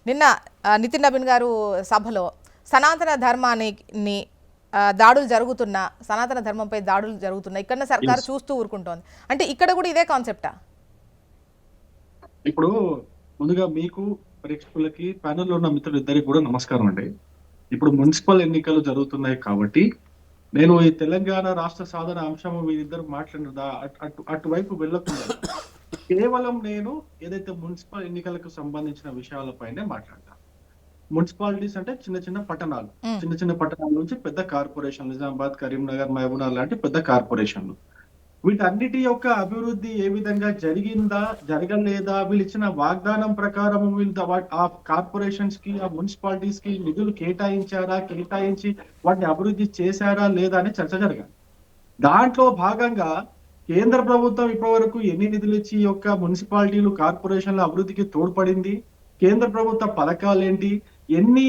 నిన్న నితిన్ నబీన్ గారు సభలో సనాతన ధర్మాన్ని దాడులు జరుగుతున్నా, సనాతన ధర్మంపై దాడులు జరుగుతున్నా ఇక్కడ సర్కారు చూస్తూ ఊరుకుంటోంది అంటే ఇక్కడ కూడా ఇదే కాన్సెప్టా? ఇప్పుడు ముందుగా మీకు ప్రేక్షకులకి ప్యానెల్లో ఉన్న మిత్రులిద్దరికి కూడా నమస్కారం అండి. ఇప్పుడు మున్సిపల్ ఎన్నికలు జరుగుతున్నాయి కాబట్టి నేను ఈ తెలంగాణ రాష్ట్ర సాధన అంశం వీరిద్దరు మాట్లాడిన అటువైపు వెళ్ళకుండా కేవలం నేను ఏదైతే మున్సిపల్ ఎన్నికలకు సంబంధించిన విషయాలపైనే మాట్లాడతాను. మున్సిపాలిటీస్ అంటే చిన్న చిన్న పట్టణాలు, చిన్న చిన్న పట్టణాల నుంచి పెద్ద కార్పొరేషన్, నిజామాబాద్, కరీంనగర్, మహబూబ్నగర్ లాంటి పెద్ద కార్పొరేషన్లు, వీటన్నిటి యొక్క అభివృద్ధి ఏ విధంగా జరిగిందా, జరగలేదా, వీళ్ళు ఇచ్చిన వాగ్దానం ప్రకారం వీళ్ళు ఆ కార్పొరేషన్స్ కి, ఆ మున్సిపాలిటీస్ కి నిధులు కేటాయించి వాటిని అభివృద్ధి చేశారా లేదా అని చర్చ జరగాలి. దాంట్లో భాగంగా కేంద్ర ప్రభుత్వం ఇప్పటి వరకు ఎన్ని నిధులు ఇచ్చి ఈ యొక్క మున్సిపాలిటీలు, కార్పొరేషన్ల అభివృద్ధికి తోడ్పడింది, కేంద్ర ప్రభుత్వ పథకాలు ఏంటి, ఎన్ని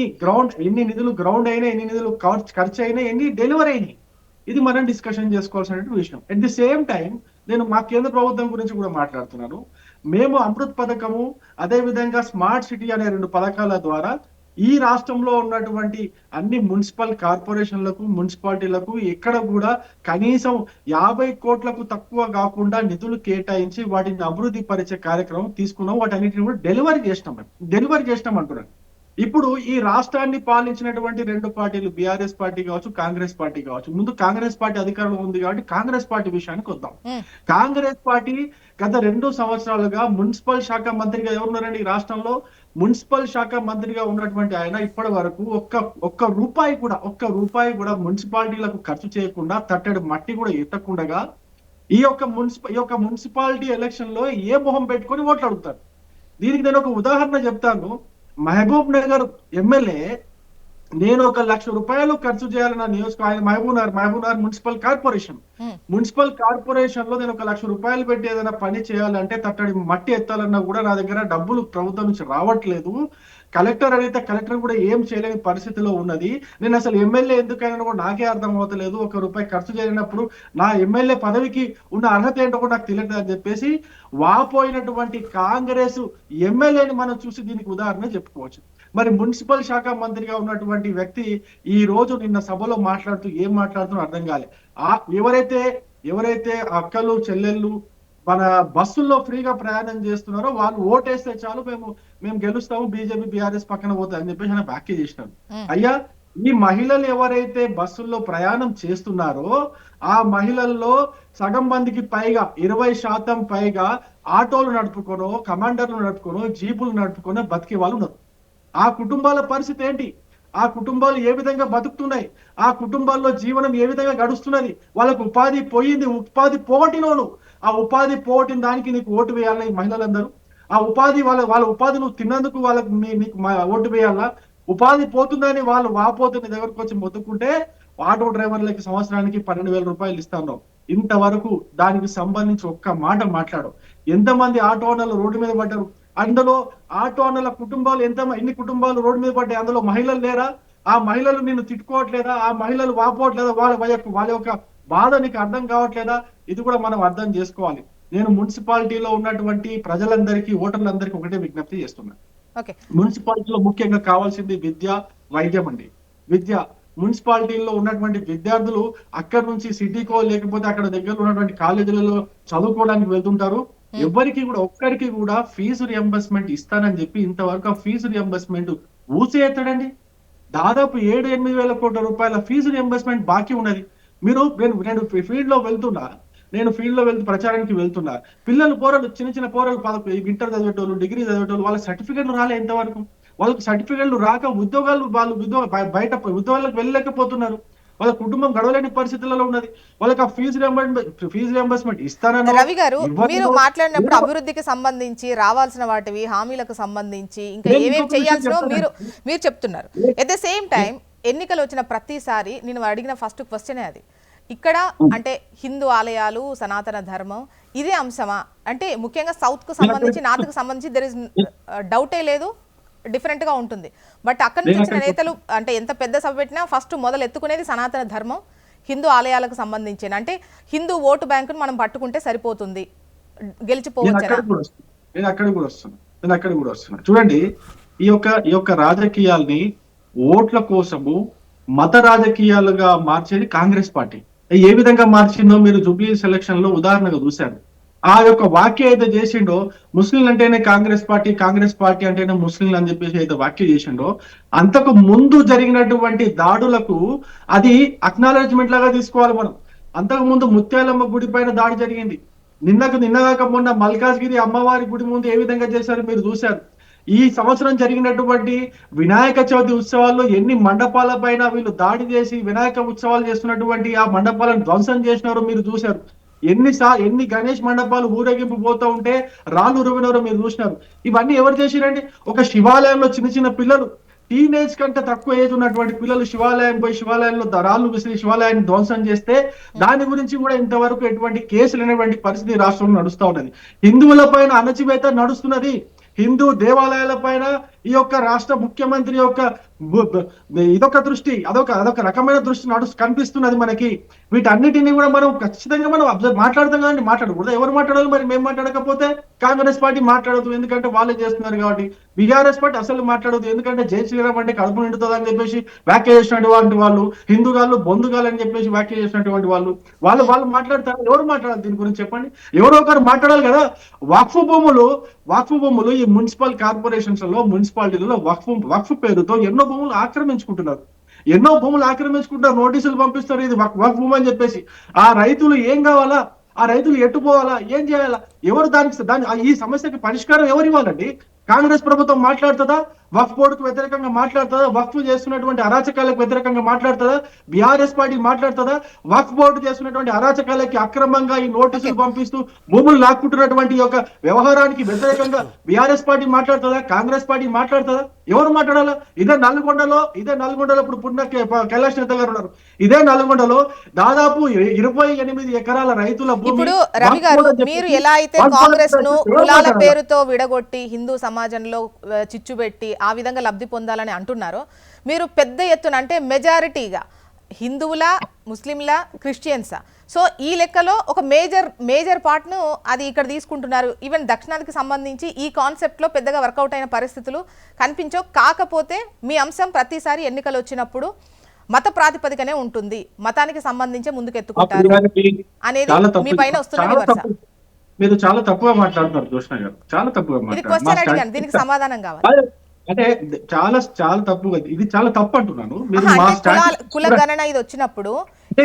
నిధులు గ్రౌండ్ అయినా, ఎన్ని నిధులు ఖర్చు అయినా, ఎన్ని డెలివరీ అయినాయి, ఇది మనం డిస్కషన్ చేసుకోవాల్సిన విషయం. అట్ ది సేమ్ టైం నేను మా కేంద్ర ప్రభుత్వం గురించి కూడా మాట్లాడుతున్నాను. మేము అమృత్ పథకము, అదే విధంగా స్మార్ట్ సిటీ అనే 2 పథకాల ద్వారా ఈ రాష్ట్రంలో ఉన్నటువంటి అన్ని మున్సిపల్ కార్పొరేషన్లకు, మున్సిపాలిటీలకు ఎక్కడ కూడా కనీసం 50 కోట్లకు తక్కువ కాకుండా నిధులు కేటాయించి వాటిని అభివృద్ధి పరిచే కార్యక్రమం తీసుకున్నాం. వాటన్నిటిని కూడా డెలివరీ చేసినాం అంటున్నాను. ఇప్పుడు ఈ రాష్ట్రాన్ని పాలించినటువంటి 2 పార్టీలు, బీఆర్ఎస్ పార్టీ కావచ్చు, కాంగ్రెస్ పార్టీ కావచ్చు. ముందు కాంగ్రెస్ పార్టీ అధికారంలో ఉంది కాబట్టి కాంగ్రెస్ పార్టీ విషయానికి వద్దాం. కాంగ్రెస్ పార్టీ గత 2 సంవత్సరాలుగా మున్సిపల్ శాఖ మంత్రిగా ఎవరున్నారండి ఈ రాష్ట్రంలో? మున్సిపల్ శాఖ మంత్రిగా ఉన్నటువంటి ఆయన ఇప్పటి వరకు ఒక్క రూపాయి కూడా మున్సిపాలిటీలకు ఖర్చు చేయకుండా, తట్టడి మట్టి కూడా ఎత్తకుండా ఈ యొక్క మున్సిపాలిటీ ఎలక్షన్ లో ఏ మొహం పెట్టుకొని ఓట్లు అడుగుతారు. దీనికి నేను ఒక ఉదాహరణ చెప్తాను. మహబూబ్ నగర్ ఎమ్మెల్యే నేను 1 లక్ష రూపాయలు ఖర్చు చేయాలన్న నియోజకవర్గం మహబూబ్నగర్ మున్సిపల్ కార్పొరేషన్ లో నేను 1 లక్ష రూపాయలు పెట్టి ఏదైనా పని చేయాలంటే, తట్టడి మట్టి ఎత్తాలన్నా కూడా నా దగ్గర డబ్బులు ప్రభుత్వం నుంచి రావట్లేదు. కలెక్టర్ అడిగితే కలెక్టర్ కూడా ఏం చేయలేని పరిస్థితిలో ఉన్నది. నేను అసలు ఎమ్మెల్యే ఎందుకైనా కూడా నాకే అర్థం అవుతలేదు. 1 రూపాయి ఖర్చు చేయనప్పుడు నా ఎమ్మెల్యే పదవికి ఉన్న అర్హత ఏంటో కూడా నాకు తెలియదు అని చెప్పేసి వాపోయినటువంటి కాంగ్రెస్ ఎమ్మెల్యేని మనం చూసి దీనికి ఉదాహరణ చెప్పుకోవచ్చు. మరి మున్సిపల్ శాఖ మంత్రిగా ఉన్నటువంటి వ్యక్తి ఈ రోజు నిన్న సభలో మాట్లాడుతూ ఏం మాట్లాడుతున్నా అర్థం కాలే. ఎవరైతే అక్కలు, చెల్లెళ్ళు మన బస్సుల్లో ఫ్రీగా ప్రయాణం చేస్తున్నారో వాళ్ళు ఓటేస్తే చాలు, మేము గెలుస్తాము, బీజేపీ, బీఆర్ఎస్ పక్కన పోతాయి అని చెప్పేసి ఆయన వ్యాఖ్య చేసినారు. అయ్యా, ఈ మహిళలు ఎవరైతే బస్సుల్లో ప్రయాణం చేస్తున్నారో ఆ మహిళల్లో సగం మందికి పైగా, 20% పైగా ఆటోలు నడుపుకోనో, కమాండర్లు నడుపుకోనో, జీపులు నడుపుకోనో బతికే వాళ్ళు ఉన్నారు. ఆ కుటుంబాల పరిస్థితి ఏంటి? ఆ కుటుంబాలు ఏ విధంగా బతుకుతున్నాయి? ఆ కుటుంబాల్లో జీవనం ఏ విధంగా గడుస్తున్నది? వాళ్ళకు ఉపాధి పోయింది. ఉపాధి పోగొట్టినోను, ఆ ఉపాధి పోగొట్టిన దానికి నీకు ఓటు వేయాలా? ఈ మహిళలందరూ ఆ ఉపాధి వాళ్ళ ఉపాధి నువ్వు తిన్నందుకు వాళ్ళకు నీకు ఓటు వేయాలా? ఉపాధి పోతుందని వాళ్ళు వాపోతున్న దగ్గరకు వచ్చి మొత్తుకుంటే ఆటో డ్రైవర్లకి సంవత్సరానికి 12,000 రూపాయలు ఇస్తాను. ఇంతవరకు దానికి సంబంధించి ఒక్క మాట మాట్లాడు. ఎంతమంది ఆటో ఓనర్లు రోడ్డు మీద పడ్డారు? అందులో ఆటో ఓనర్ల కుటుంబాలు ఎన్ని కుటుంబాలు రోడ్డు మీద పడ్డాయి? అందులో మహిళలు లేరా? ఆ మహిళలు నిన్ను తిట్టుకోవట్లేదా? ఆ మహిళలు వాపోవట్లేదా? వాళ్ళ యొక్క బాధ నీకు అర్థం కావట్లేదా? ఇది కూడా మనం అర్థం చేసుకోవాలి. నేను మున్సిపాలిటీలో ఉన్నటువంటి ప్రజలందరికీ, ఓటర్లందరికీ ఒకటే విజ్ఞప్తి చేస్తున్నాను. మున్సిపాలిటీలో ముఖ్యంగా కావాల్సింది విద్య, వైద్యం అండి. విద్య, మున్సిపాలిటీల్లో ఉన్నటువంటి విద్యార్థులు అక్కడ నుంచి సిటీకో లేకపోతే అక్కడ దగ్గర ఉన్నటువంటి కాలేజీలలో చదువుకోవడానికి వెళ్తుంటారు. ఒక్కరికి కూడా ఫీజు రియంబర్స్మెంట్ ఇస్తానని చెప్పి ఇంతవరకు ఆ ఫీజు రియంబర్స్మెంట్ ఊసేస్తాడండి. దాదాపు 7-8 వేల కోట్ల రూపాయల ఫీజు రియంబర్స్మెంట్ బాకీ ఉన్నది. నేను ఫీల్డ్ లో వెళ్తూ ప్రచారానికి వెళ్తున్నా. పోరలు, చిన్న పోరలు, ఇంటర్ చదివేటోళ్ళు, డిగ్రీ చదివేటోళ్ళు, వాళ్ళ సర్టిఫికెట్లు రాలే ఇంతవరకు. వాళ్ళకి సర్టిఫికెట్లు రాక బయట ఉద్యోగాలకు వెళ్ళలేకపోతున్నారు. వాళ్ళ కుటుంబం గడవలేని పరిస్థితులలో ఉన్నది. వాళ్ళకి ఆ ఫీజు రియంబర్స్మెంట్ ఇస్తారని. రవి గారు, మీరు మాట్లాడినప్పుడు అభివృద్ధికి సంబంధించి రావాల్సిన వాటివి, హామీలకు సంబంధించి ఇంకా ఏమేమి చేయాల్సినో మీరు చెప్తున్నారు. ఎట్ ద సేమ్ టైం ఎన్నికలు వచ్చిన ప్రతిసారి నేను అడిగిన ఫస్ట్ క్వశ్చనే అది. ఇక్కడ అంటే హిందూ ఆలయాలు, సనాతన ధర్మం ఇదే అంశమా? అంటే ముఖ్యంగా సౌత్ కు సంబంధించి, నార్త్ కు సంబంధించి దెర్ ఇస్ డౌటే లేదు, డిఫరెంట్ గా ఉంటుంది. బట్ అక్కడి నుంచి వచ్చిన నేతలు అంటే ఎంత పెద్ద సభ పెట్టినా ఫస్ట్ మొదలు ఎత్తుకునేది సనాతన ధర్మం, హిందూ ఆలయాలకు సంబంధించిన. అంటే హిందూ ఓటు బ్యాంకును మనం పట్టుకుంటే సరిపోతుంది, గెలిచిపోవచ్చు. నేను అక్కడ కూడా వస్తున్నా. చూడండి, ఈ యొక్క రాజకీయాల్ని ఓట్ల కోసము మత రాజకీయాలుగా మార్చేది కాంగ్రెస్ పార్టీ. ఏ విధంగా మార్చిందో మీరు జూబ్లీ సెలక్షన్ లో ఉదాహరణగా చూశారు. ఆ యొక్క వ్యాఖ్య అయితే చేసిండో, ముస్లింలు అంటేనే కాంగ్రెస్ పార్టీ, కాంగ్రెస్ పార్టీ అంటేనే ముస్లింలు అని చెప్పేసి అయితే వ్యాఖ్య చేసిండో, అంతకు ముందు జరిగినటువంటి దాడులకు అది అక్నాలెడ్జ్మెంట్ లాగా తీసుకోవాలి మనం. అంతకు ముందు ముత్యాలమ్మ గుడి పైన దాడి జరిగింది. నిన్నగాక మొన్న మల్కాజ్గిరి అమ్మవారి గుడి ముందు ఏ విధంగా చేశారు మీరు చూశారు. ఈ సంవత్సరం జరిగినటువంటి వినాయక చవితి ఉత్సవాల్లో ఎన్ని మండపాల పైన వీళ్ళు దాడి చేసి వినాయక ఉత్సవాలు చేస్తున్నటువంటి ఆ మండపాలను ధ్వంసం చేసినారో మీరు చూశారు. ఎన్ని గణేష్ మండపాలు ఊరేగింపు పోతూ ఉంటే రాళ్ళు ఉరువినారో మీరు చూసినారు. ఇవన్నీ ఎవరు చేసిరండి? ఒక శివాలయంలో చిన్న చిన్న పిల్లలు, టీనేజ్ కంటే తక్కువ ఏజ్ ఉన్నటువంటి పిల్లలు శివాలయం పోయి శివాలయంలో రాళ్ళు విసిరి శివాలయాన్ని ధ్వంసం చేస్తే దాని గురించి కూడా ఇంతవరకు ఎటువంటి కేసులు అనేటువంటి పరిస్థితి రాష్ట్రంలో నడుస్తూ ఉన్నది. హిందువుల పైన అణచివేత నడుస్తున్నది. హిందూ దేవాలయాల పైన ఈ యొక్క రాష్ట్ర ముఖ్యమంత్రి యొక్క ఇదొక దృష్టి, అదొక రకమైన దృష్టి కనిపిస్తున్నది మనకి. వీటన్నిటిని కూడా మనం ఖచ్చితంగా మనం మాట్లాడతాం కానీ మాట్లాడకూడదు. ఎవరు మాట్లాడాలి మరి? మేము మాట్లాడకపోతే కాంగ్రెస్ పార్టీ మాట్లాడదు, ఎందుకంటే వాళ్ళే చేస్తున్నారు కాబట్టి. బీఆర్ఎస్ పార్టీ అసలు మాట్లాడదు, ఎందుకంటే జై శ్రీరామ్ అంటే కడుపు నిండుతుంది అని చెప్పేసి వ్యాఖ్య చేసినటువంటి వాళ్ళు, హిందూగాళ్ళు బొందుగాలు అని చెప్పేసి వ్యాఖ్య చేసినటువంటి వాళ్ళు మాట్లాడతారు. ఎవరు మాట్లాడాలి దీని గురించి చెప్పండి? ఎవరో ఒకరు మాట్లాడాలి కదా. వక్ఫ్ భూములు ఈ మున్సిపల్ కార్పొరేషన్స్ లో, మున్సిపాలిటీలలో వక్ఫ్ పేరుతో ఎన్నో భూములు ఆక్రమించుకుంటున్నారు. నోటీసులు పంపిస్తారు, ఇది వక్ఫ్ భూమి అని చెప్పేసి. ఆ రైతులు ఏం కావాలా? ఆ రైతులు ఎట్టుపోవాలా? ఏం చేయాలా? ఎవరు ఈ సమస్యకి పరిష్కారం ఎవరు ఇవ్వాలండి? కాంగ్రెస్ ప్రభుత్వం మాట్లాడుతుందా? వక్ఫ్ బోర్డుకు వ్యతిరేకంగా మాట్లాడుతుందా? వక్ఫ్ చేస్తున్నటువంటి అరాచకాలకు వ్యతిరేకంగా మాట్లాడుతుందా? బీఆర్ఎస్ పార్టీ మాట్లాడుతుందా? వక్ఫ్ బోర్డు చేస్తున్నటువంటి అరాచకాలకి అక్రమంగా ఈ నోటీసులు పంపిస్తూ భూములు లాక్కుంటున్నటువంటి యొక్క వ్యవహారానికి వ్యతిరేకంగా బీఆర్ఎస్ పార్టీ మాట్లాడుతుందా? కాంగ్రెస్ పార్టీ మాట్లాడుతుందా? ఎవరు మాట్లాడాలా? ఇదే నల్గొండలో ఇప్పుడు పుట్టిన కైలాష్ నేత గారు ఉన్నారు. ఇదే నల్గొండలో దాదాపు 28 ఎకరాల రైతుల భూమి. ఇప్పుడు రవి గారు, మీరు ఎలా అయితే కాంగ్రెస్ ను కులాల పేరుతో విడగొట్టి హిందూ సమాజంలో చిచ్చు పెట్టి ఆ విధంగా లబ్ధి పొందాలని అంటున్నారో, మీరు పెద్ద ఎత్తున అంటే మెజారిటీగా హిందువుల, ముస్లింల, క్రిస్టియన్సా, సో ఈ లెక్కలో ఒక మేజర్ పార్ట్ను అది ఇక్కడ తీసుకుంటున్నారు. ఈవెన్ దక్షిణాదికి సంబంధించి ఈ కాన్సెప్ట్లో పెద్దగా వర్కౌట్ అయిన పరిస్థితులు కనిపించవు. కాకపోతే మీ అంశం ప్రతిసారి ఎన్నికలు వచ్చినప్పుడు మత ప్రాతిపదికనే ఉంటుంది, మతానికి సంబంధించి ముందుకెత్తుకుంటారు అనేది మీ పైన వస్తున్న విమర్శ. మీరు చాలా తప్పుగా మాట్లాడుతున్నారు జోష్న గారు, చాలా తప్పుగా మాట్లాడుతున్నారు. దీనికి సమాధానం కావాలి. అంటే చాలా తప్పుగా, ఇది చాలా తప్పు అంటున్నాను. కుల గణన ఇది వచ్చినప్పుడు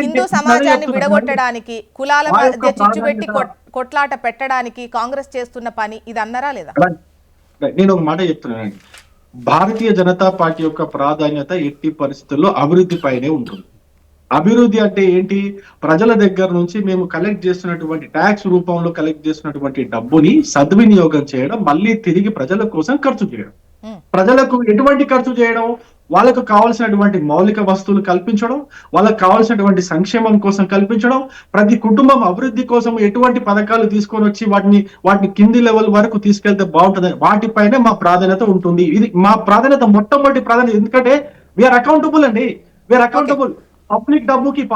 హిందూ సమాజాన్ని విడగొట్టడానికి, కులాల మధ్య చిచ్చు పెట్టి కొట్లాట పెట్టడానికి కాంగ్రెస్ చేస్తున్న పని ఇది అన్నారా లేదా? నేను ఒక మాట చెప్తున్నానండి. భారతీయ జనతా పార్టీ యొక్క ప్రాధాన్యత ఎట్టి పరిస్థితుల్లో అభివృద్ధి పైనే ఉంటుంది. అభివృద్ధి అంటే ఏంటి? ప్రజల దగ్గర నుంచి మేము కలెక్ట్ చేస్తున్నటువంటి ట్యాక్స్ రూపంలో కలెక్ట్ చేస్తున్నటువంటి డబ్బుని సద్వినియోగం చేయడం, మళ్ళీ తిరిగి ప్రజల కోసం ఖర్చు చేయడం. ప్రజలకు ఎటువంటి ఖర్చు చేయడం? వాళ్ళకు కావాల్సినటువంటి మౌలిక వస్తువులు కల్పించడం, వాళ్ళకు కావాల్సినటువంటి సంక్షేమం కోసం కల్పించడం, ప్రతి కుటుంబం అభివృద్ధి కోసం ఎటువంటి పథకాలు తీసుకొని వచ్చి వాటిని కింది లెవెల్ వరకు తీసుకెళ్తే బాగుంటుంది, వాటిపైనే మా ప్రాధాన్యత ఉంటుంది. ఇది మా ప్రాధాన్యత, మొట్టమొదటి ప్రాధాన్యత. ఎందుకంటే వీఆర్ అకౌంటబుల్ అండి, వీఆర్ అకౌంటబుల్.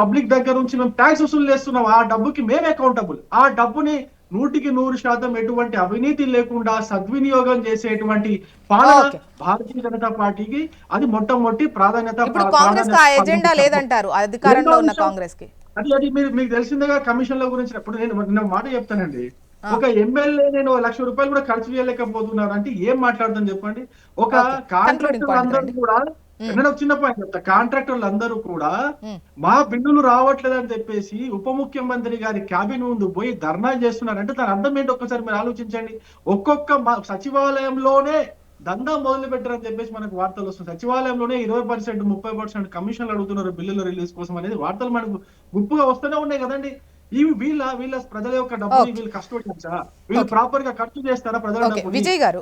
పబ్లిక్ దగ్గర నుంచి మేము ట్యాక్స్ వసూలు చేస్తున్నాం, ఆ డబ్బుకి మేము అకౌంటబుల్. ఆ డబ్బుని 100% ఎటువంటి అవినీతి లేకుండా సద్వినియోగం చేసేటువంటి పాలన భారతీయ జనతా పార్టీకి, అది మొట్టమొదటి ప్రాధాన్యత. ఎజెండా లేదంటారు అధికారంలో ఉన్న కాంగ్రెస్ కి. అది మీకు తెలిసిందిగా కమిషన్ల గురించి. ఇప్పుడు నేను మాట చెప్తానండి. ఒక ఎమ్మెల్యే నేను ₹1,00,000 కూడా ఖర్చు చేయలేకపోతున్నారు అంటే ఏం మాట్లాడతాను చెప్పండి? ఒక కాంట్రాక్టర్ అందరూ కూడా, నేను ఒక చిన్న పాయింట్ చెప్తా, కాంట్రాక్టర్లు అందరూ కూడా మా బిల్లులు రావట్లేదని చెప్పేసి ఉప ముఖ్యమంత్రి గారి క్యాబిన్ ముందు పోయి ధర్నా చేస్తున్నారంటే దాని అర్థం ఏంటి ఒక్కసారి మీరు ఆలోచించండి. ఒక్కొక్క సచివాలయంలోనే దందా మొదలు పెట్టారని చెప్పేసి మనకు వార్తలు వస్తున్నాయి. సచివాలయంలోనే 20%, 30% కమిషన్లు అడుగుతున్నారు బిల్లుల రిలీజ్ కోసం అనేది వార్తలు మనకు గుప్పుగా వస్తూనే ఉన్నాయి కదండి. ఇవి వీళ్ళ ప్రజల యొక్క డబ్బుని వీళ్ళు కష్టపడతారా? వీళ్ళు ప్రాపర్ గా ఖర్చు చేస్తారా ప్రజల డబ్బుని? విజయ్ గారు